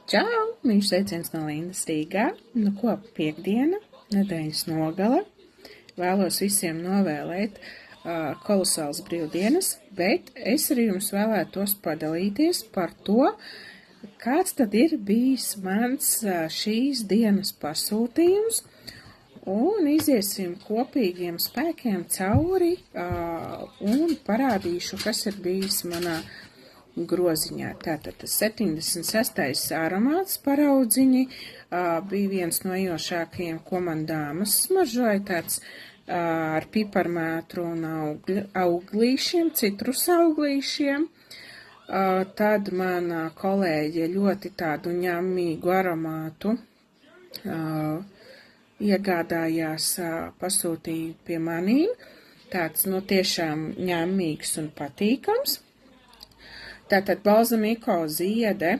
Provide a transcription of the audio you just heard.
Čau! Mīļš sveiciens no Lindas Rīgā. Nu ko, piektdiena, nedēļas nogale. Vēlos visiem novēlēt kolosāls brīvdienas, bet es arī jums vēlētos padalīties par to, kāds tad ir bijis mans šīs dienas pasūtījums, un iziesim kopīgiem spēkiem cauri un parādīšu, kas ir bijis manā groziņā. Tātad tas 76. aromāts paraudziņi bija viens no iejošākajiem, ko man dāmas smaržoja, tāds ar piparmētru un auglīšiem, citrus auglīšiem. Tad mana kolēģe ļoti tādu ņemīgu aromātu iegādājās, pasūtīja pie manīm. Tāds tiešām ņemīgs un patīkams. Tātad balzamiko ziede